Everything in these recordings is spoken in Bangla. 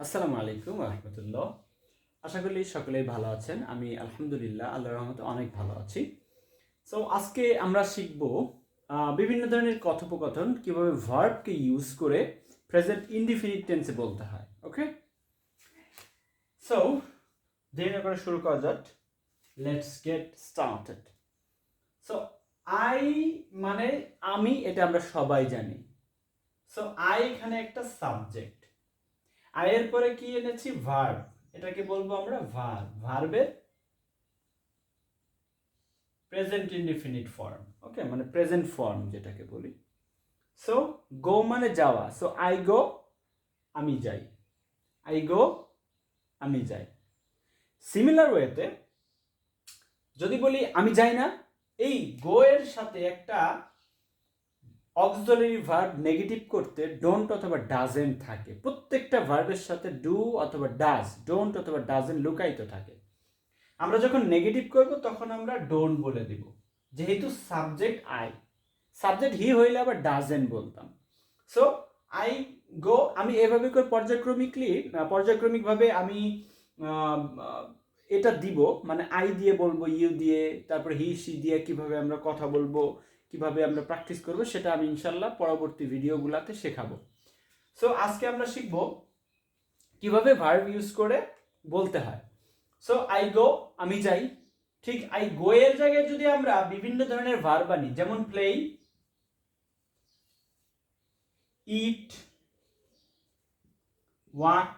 আসসালামু আলাইকুম রহমতুল্লাহ। আশা করি সকলেই ভালো আছেন। আমি আলহামদুলিল্লাহ আল্লাহর রহমতে অনেক ভালো আছি। সো আজকে আমরা শিখব বিভিন্ন ধরনের কথোপকথন কিভাবে ভার্বকে ইউজ করে প্রেজেন্ট ইনডিফিনিট টেন্সে বলতে হয়। ওকে, সো দেরি না করে শুরু করা যাক। Let's get started. So I মানে আমি, এটা আমরা সবাই জানি। সো আই এখানে একটা সাবজেক্ট। আয়ের পরে কি এনেছি? ভার্ব। এটাকে বলবো আমরা ভার্ব, ভার্বের প্রেজেন্ট ইনডিফিনিট ফর্ম। ওকে, মানে প্রেজেন্ট ফর্ম যেটাকে বলি। সো গো মানে যাওয়া। সো আই গো, আমি যাই। আই গো, আমি যাই। সিমিলার ওয়েতে যদি বলি আমি যাই না, এই গো এর সাথে একটা অক্সিলারি ভার্ব নেগেটিভ করতে ডোন্ট অথবা ডাজেন্ট থাকে। প্রত্যেকটা ভার্বের সাথে ডু অথবা ডাজ, ডোন্ট অথবা ডাজেন্ট লুকায়িত থাকে। আমরা যখন নেগেটিভ করব তখন আমরা ডোন্ট বলে দিব, যেহেতু সাবজেক্ট আই। সাবজেক্ট হি হইলে আবার ডাজেন্ট বলতাম। সো আই গো, আমি এভাবে করে পর্যায়ক্রমিকভাবে আমি এটা দিব, মানে আই দিয়ে বলবো, ইউ দিয়ে, তারপর হি সি দিয়ে কিভাবে আমরা কথা বলবো, কিভাবে আমরা প্র্যাকটিস করব, সেটা আমি ইনশাল্লাহ পরবর্তী ভিডিওগুলোতে শেখাবো। সো আজকে আমরা শিখব কিভাবে ভার্ব ইউজ করে বলতে হয়। সো আই গো, আমি যাই। ঠিক আই গো এর জায়গায় যদি আমরা বিভিন্ন ধরনের ভার্ব আনি, যেমন প্লে, ইট, ওয়াক,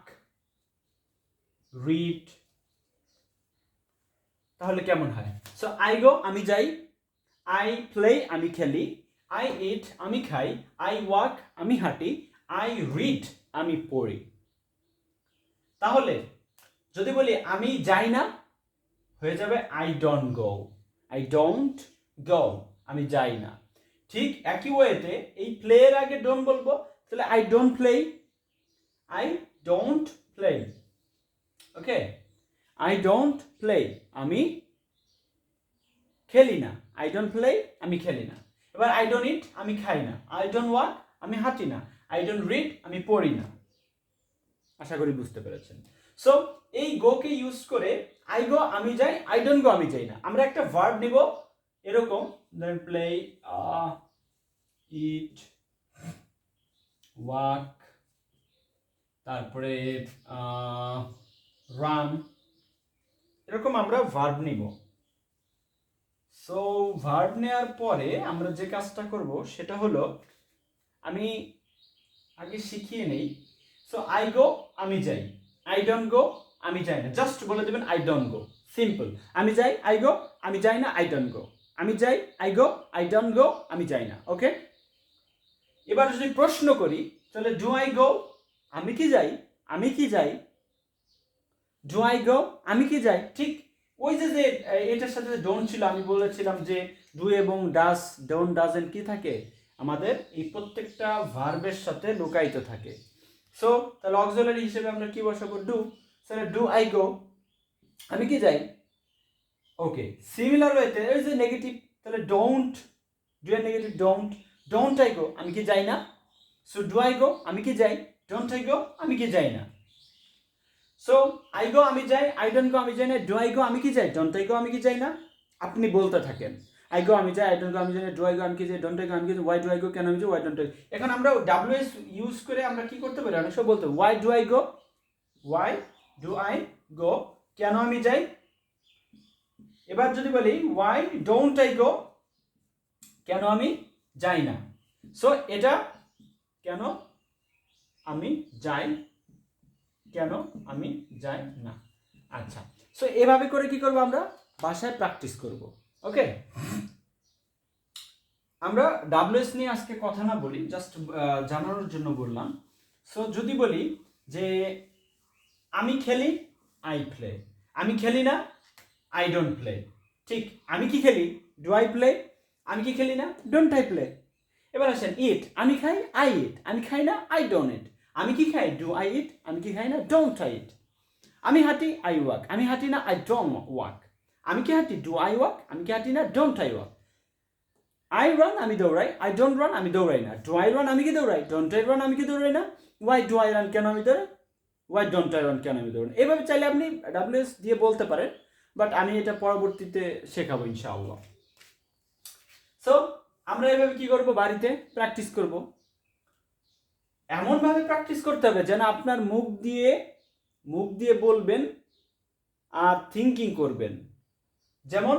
রিড, তাহলে কেমন হয়? সো আই গো, আমি যাই। আই প্লে, আমি খেলি। আই ইট, আমি খাই। আই ওয়াক, আমি হাঁটি। আই রিড, আমি পড়ি। তাহলে যদি বলি আমি যাই না, হয়ে যাবে I don't go. I don't go, আমি যাই না। ঠিক একই ওয়েতে এই প্লে এর আগে ডোন্ট বলবো, তাহলে I don't play. I don't play. Okay, I don't play, আমি খেলি না। আই ডোন্ট প্লে, আমি খেলি না। এবার আই ডোন্ট ইট, আমি খাই না। আই ডোন্ট ওয়াক, আমি হাঁটি না। আই ডোন্ট রিড, আমি পড়ি না। আশা করি বুঝতে পেরেছেন। সো এই গো কে ইউজ করে আই গো, আমি যাই। আই ডোন্ট গো, আমি যাই না। আমরা একটা ভার্ব নিব এরকম, ধরেন প্লে, ইট, ওয়াক, তারপরে রান, এরকম আমরা ভার্ব নিব। সো ভার্ব নেওয়ার পরে আমরা যে কাজটা করব সেটা হলো, আমি আগে শিখিয়ে নেই। সো আই গো, আমি যাই। আই ডোন্ট গো, আমি যাই না। জাস্ট বলে দেবেন আই ডোন্ট গো, সিম্পল। আমি যাই, আই গো, আমি যাই না, আই ডোন্ট গো। আমি যাই, I go, I don't go, আমি যাই না। ওকে, এবার যদি প্রশ্ন করি, তাহলে ডু আই গো, আমি কি যাই? আমি কি যাই? ডু আই গো, আমি কি যাই? ঠিক ওই যে যে এটার সাথে ডোন্ট ছিল, আমি বলেছিলাম যে ডু এবং ডাজ, ডোন্ট ডাজেন্ট কি থাকে আমাদের এই প্রত্যেকটা ভার্বের সাথে লুকায়িত থাকে। সো তাহলে অক্সিলারি হিসেবে আমরা কি বসাবো? ডু। তাহলে ডু আই গো, আমি কি যাই? ওকে, সিমিলার ওয়েতে ওই যে নেগেটিভ, তাহলে ডোন্ট, ডু এর negative don't. Don't I go, আমি কি যাই না। সো ডু আই গো, আমি কি যাই? ডোন্ট আই গো, আমি কি যাই না। সো আই গো, আমি যাই। আই ডোন্ট গো, আমি যাই না। ডু আই গো, আমি কি যাই? ডোন্ট আই গো, আমি কি যাই না। আপনি বলতে থাকেন, আই গো, আমি যাই। আই ডোন্ট গো, আমি যাই না। ডু আই গো, আমি কি যাই? ডোন্ট আই গো, আমি কি যাই? ওয়াই ডু আই গো, কেন আমি যাই? Why don't I. এখন আমরা ডাব্লিউএস ইউজ করে আমরা কি করতে পারি? অনেক সময় বলতে why do I go, why do I go, কেন আমি যাই। এবার যদি বলি ওয়াই ডোন্ট আই গো, কেন আমি যাই না। সো এটা কেন আমি যাই, কেন আমি যাই না। আচ্ছা, সো এভাবে করে কি করব? আমরা বাসায় প্র্যাকটিস করব। ওকে, আমরা ডাব্লিউএস নিয়ে আজকে কথা না বলি, জাস্ট জানানোর জন্য বললাম। সো যদি বলি যে আমি খেলি, আই প্লে। আমি খেলি না, আই ডোন্ট প্লে। ঠিক আমি কি খেলি? Do I play. আমি কি খেলি না? Don't I play. এবার আসেন ইট, আমি খাই, আই ইট। আমি খাই না, আই ডোন্ট ইট। আমি কি খাই? Do I eat. আমি কি খাই না? Don't I eat. আমি হাঁটি, আই ওয়াক। আমি হাঁটি না, আই ডোন্ট ওয়াক। আমি কি হাঁটি? Do I walk. আমি কি হাঁটি না? Don't I walk. I run, আমি দৌড়াই। আই ডোন্ট রান, আমি দৌড়াই না। ডু আই রান, আমি কি দৌড়াই? ডোন্ট আই রান, আমি কি দৌড়াই না। ওয়াই ডু আই রান, কেন আমি দৌড়াই? ওয়াই ডোন্ট আই রান, কেন আমি দৌড়াই না। এভাবে চাইলে আপনি ডাব্লিউএস দিয়ে বলতে পারেন, বাট আমি এটা পরবর্তীতে শেখাবো ইনশাআল্লাহ। সো আমরা এভাবে কি করব, বাড়িতে প্র্যাকটিস করব। এমনভাবে প্র্যাকটিস করতে হবে যেন আপনার মুখ দিয়ে বলবেন আর থিঙ্কিং করবেন। যেমন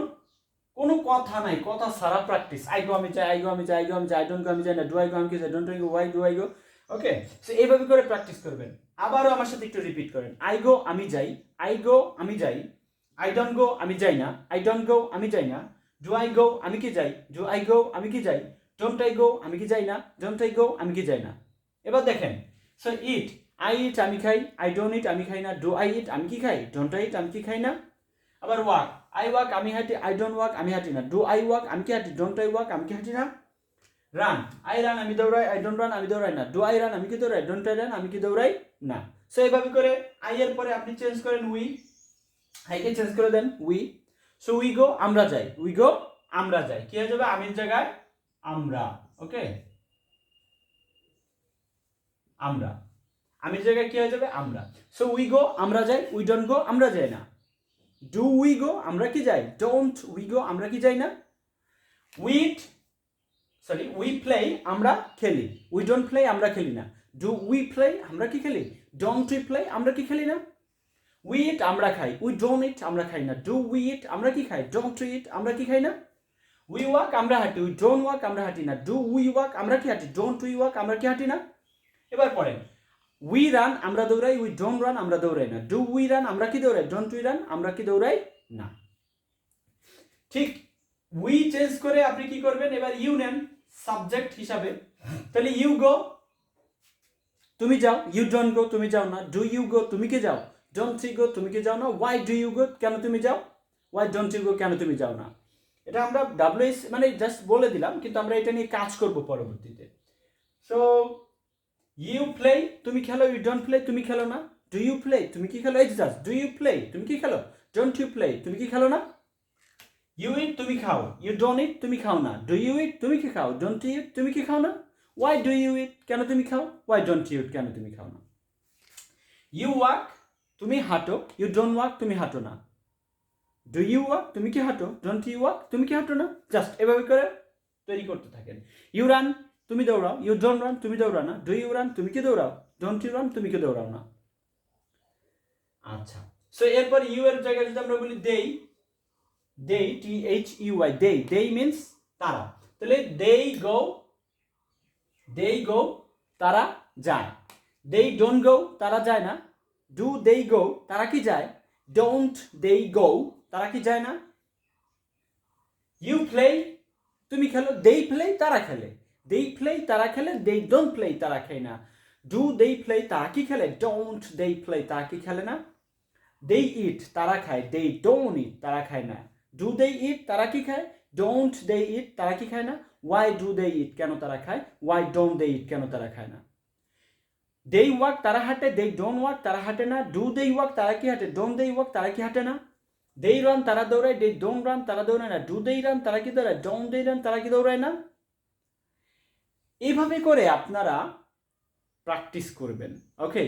কোনো কথা নাই, কথা সারা প্র্যাকটিস। আই গো আমি যাই, আই গো আমি যাই, আই গো আমি যাই, আই ডোন্ট গো আমি যাই না, ডু আই গো আমি কি যাই, don't I go, why do I go. Okay, so এইভাবে করে প্র্যাকটিস করবেন। আবারও আমার সাথে একটু রিপিট করেন। আই গো আমি যাই, আই গো আমি যাই, আই ডোন্ট গো আমি যাই না, আই ডোন্ট গো আমি যাই না, ডু আই গো আমি কি যাই, ডু আই গো আমি কি যাই, ডোন্ট আই গো আমি কি যাই না, ডোন্ট আই গো আমি কি যাই না। এবার দেখেন, সো ইট, আই ইট আমি খাই, আই ডোন্ট ইট আমি খাই না, ডু আই ইট আমি কি খাই, ডোন্ট আই ইট আমি কি খাই না। আবার ওয়াক, আই ওয়াক আমি হাঁটি, আই ডোন্ট ওয়াক আমি হাঁটি না, ডু আই ওয়াক আমি কি হাঁটি, ডোন্ট আই ওয়াক আমি কি হাঁটি না। রান, আই রান আমি দৌড়াই, আই ডোন্ট রান আমি দৌড়াই না, ডু আই রান আমি কি দৌড়াই, ডোন্ট আই রান আমি কি দৌড়াই না। সো এইভাবে করে আই এর পরে আপনি চেঞ্জ করেন উই, আইকে চেঞ্জ করে then we. So we go আমরা যাই, উই গো আমরা যাই, কি হয়ে যাবে আমির জায়গায় আমরা। ওকে, আমরা, আমির জায়গায় কি হয়ে যাবে আমরা। সো উই গো আমরা যাই, উই ডোন্ট গো আমরা যাই না, ডু উই গো আমরা কি যাই, ডোন্ট উই গো আমরা কি যাই না। উই প্লে আমরা খেলি, উই ডোন্ট প্লে আমরা খেলি না, ডু উই প্লে আমরা কি খেলি, ডোন্ট উই প্লে আমরা কি খেলি না। উই ইট আমরা খাই, উই ডোন্ট ইট আমরা খাই না, ডু উই ইট আমরা কি খাই, ডোন্ট উই ইট আমরা কি খাই না। উই ওয়াক আমরা হাঁটি, উই ডোন্ট ওয়াক আমরা হাঁটি না, ডু উই ওয়াক আমরা কি হাঁটি, ডোন্ট উই ওয়াক আমরা কি হাঁটি না। এবার পড়েন, উই রান আমরা দৌড়াই, উই ডোন্ট রান আমরা দৌড়াই না, ডু উই রান আমরা কি দৌড়াই, ডোন্ট উই রান আমরা কি দৌড়াই না। ঠিক উই চেঞ্জ করে আপনি কি করবেন, এবার ইউ নেন সাবজেক্ট হিসাবে। তাহলে ইউ গো তুমি যাও, ইউ ডোন্ট গো তুমি যাও না, ডু ইউ গো তুমি কি যাও, ডোন্ট ইউ গো তুমি কি যাও না, ওয়াই ডু ইউ গো কেন তুমি যাও, ওয়াই ডোন্ট ইউ গো কেন তুমি যাও না। এটা আমরা ডাব্লিউএস মানে জাস্ট বলে দিলাম, কিন্তু আমরা এটা নিয়ে কাজ করব পরবর্তীতে। সো ইউ প্লে তুমি খেলো, ইউ ডোন্ট প্লে তুমি খেলো না, ডু ইউ প্লে তুমি কি খেলো, এই জাস্ট ডু ইউ প্লে তুমি কি খেলো, ডোন্ট ইউ প্লে তুমি কি খেলো না। ইউ ইট তুমি খাও, ইউ ডোন্ট ইট তুমি খাও না, ডু ইউ ইট তুমি কি খাও, ডোন্ট ইউ ইট তুমি কি খাও না। ওয়াই ডু ইউ ইট কেন তুমি খাও, ওয়াই ডোন্ট ইউ ইট কেন তুমি খাও না। ইউ ওয়াক তুমি হাঁটো, ইউ ডোন্ট ওয়াক তুমি হাঁটো না, ডু ইউ ওয়াক তুমি কি হাঁটো, ডোন্ট ইউ ওয়াক তুমি কি হাঁটো না। জাস্ট এভাবে করে তৈরি করতে থাকেন। ইউ রান তুমি দৌড়াও, ইউ ডোন্ট রান তুমি দৌড়াও না, ডু ইউ রান তুমি কি দৌড়াও, ডোন্ট ইউ রান তুমি কি দৌড়াও না। আচ্ছা, সো এরপর ইউ এর জায়গায় যদি আমরা বলি দেই, দেই THEY দেই, দেই মিন্স তারা, তাহলে দেই গো তারা যায়, দেই ডোন্ট গো তারা যায় না, ডু দেই গো তারা কি যায়, ডোন্ট দেই গো তারা কি যায় না। ইউ প্লে তুমি খেলো, দেই প্লে তারা খেলে, দেই প্লে তারা খেলে, দেই ডোন্ট প্লে তারা খেলে না, ডু দেই প্লে তারা কি খেলে, ডোন্ট দেই প্লে তারা কি খেলে না। দেই ইট তারা খায়, দেই ডোন্ট ইট তারা খায় না, ডু দে ইট তারা কি খায়, ডোন্ট দে ইট তারা কি খায় না। ওয়াই ডু দে ইট কেন তারা খায়, ওয়াই ডোন্ট দে ইট কেন তারা খায় না। দে ওয়াক তারা হাঁটে, দে ডোন্ট ওয়াক তারা হাঁটে না, ডু দে ওয়াক তারা কি হাঁটে, ডোন্ট দে ওয়াক তারা কি হাঁটে না। দে রান তারা দৌড়ায়, দে ডোন্ট রান তারা দৌড়ায় না, ডু দে রান তারা কি দৌড়ায়, ডোন্ট দে রান তারা কি দৌড়ায় না। এইভাবে করে আপনারা প্র্যাকটিস করবেন। ওকে,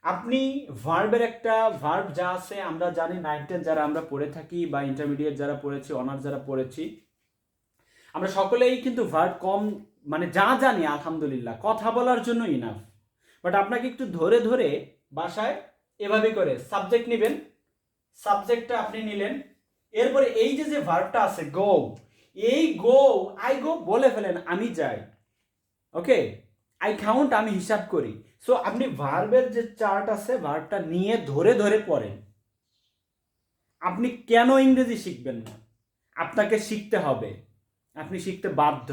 আপনি ভার্বের একটা ভার্ব যা আছে আমরা জানি 9-10 যারা আমরা পড়ে থাকি বা ইন্টারমিডিয়েট যারা পড়েছি, অনার্স যারা পড়েছি, আমরা সকলেই কিন্তু ভার্ব কম মানে যা জানি আলহামদুলিল্লাহ কথা বলার জন্য ইনাফ। বাট আপনাকে একটু ধরে ধরে বাসায় এভাবে করে সাবজেক্ট নেবেন, সাবজেক্টটা আপনি নিলেন, এরপরে এই যে ভার্বটা আছে গো, এই গো আই গো বলে ফেলেন আমি যাই। ওকে, আই কাউন্ট আমি হিসাব করি। সো আপনি ভার্বের যে চার্ট আছে ভার্বটা নিয়ে ধরে ধরে পড়েন। আপনি কেন ইংরেজি শিখবেন না, আপনাকে শিখতে হবে, আপনি শিখতে বাধ্য।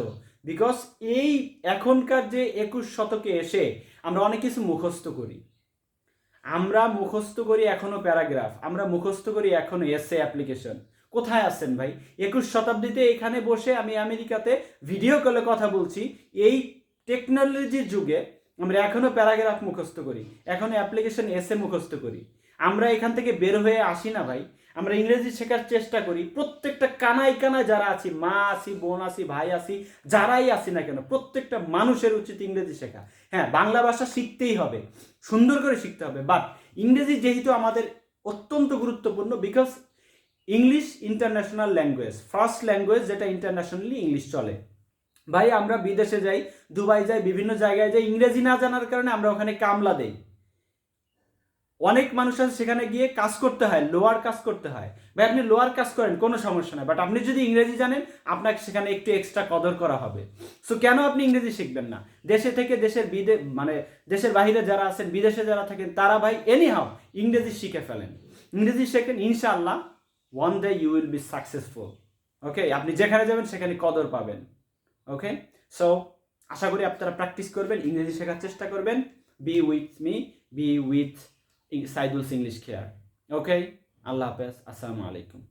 বিকজ এই এখনকার যে 21 শতকে এসে আমরা অনেক কিছু মুখস্থ করি, আমরা মুখস্থ করি এখনো প্যারাগ্রাফ, আমরা মুখস্থ করি এখনো এসে অ্যাপ্লিকেশন। কোথায় আছেন ভাই? 21 শতাব্দীতে এখানে বসে আমি আমেরিকাতে ভিডিও কলে কথা বলছি, এই টেকনোলজির যুগে আমরা এখনো প্যারাগ্রাফ মুখস্থ করি, এখনো অ্যাপ্লিকেশন এসে মুখস্থ করি। আমরা এখান থেকে বের হয়ে আসি না ভাই, আমরা ইংরেজি শেখার চেষ্টা করি। প্রত্যেকটা কানায় কানায় যারা আছি, মা আছি, বোন আছি, ভাই আছি, যারাই আছি না কেন, প্রত্যেকটা মানুষের উচিত ইংরেজি শেখা। হ্যাঁ, বাংলা ভাষা শিখতেই হবে, সুন্দর করে শিখতে হবে, বাট ইংরেজি যেহেতু আমাদের অত্যন্ত গুরুত্বপূর্ণ, because English international language, first language যেটা ইন্টারন্যাশনালি ইংলিশ চলে। ভাই আমরা বিদেশে যাই, দুবাই যাই, বিভিন্ন জায়গায় যাই, ইংরেজি না জানার কারণে আমরা ওখানে কামলা দেই। অনেক মানুষ আছে সেখানে গিয়ে কাজ করতে হয়, লোয়ার কাজ করতে হয়। ভাই আপনি লোয়ার কাজ করেন, কোনো সমস্যা নাই, বাট আপনি যদি ইংরেজি জানেন আপনাকে সেখানে একটু এক্সট্রা কদর করা হবে। সো কেন আপনি ইংরেজি শিখবেন না? দেশে থেকে দেশের মানে দেশের বাইরে যারা আছেন, বিদেশে যারা থাকেন, তারা ভাই এনি হাউ ইংরেজি শিখে ফেলেন। ইংরেজি শেখেন, ইনশাআল্লাহ one day you will be successful. Okay, আপনি যেখানে যাবেন সেখানে কদর পাবেন। ওকে, সো আশা করি আপনারা প্র্যাকটিস করবেন, ইংরেজি শেখার চেষ্টা করবেন। Be with me, be with Saidul's English care. Okay, আল্লাহ হাফেজ, আসসালামু আলাইকুম।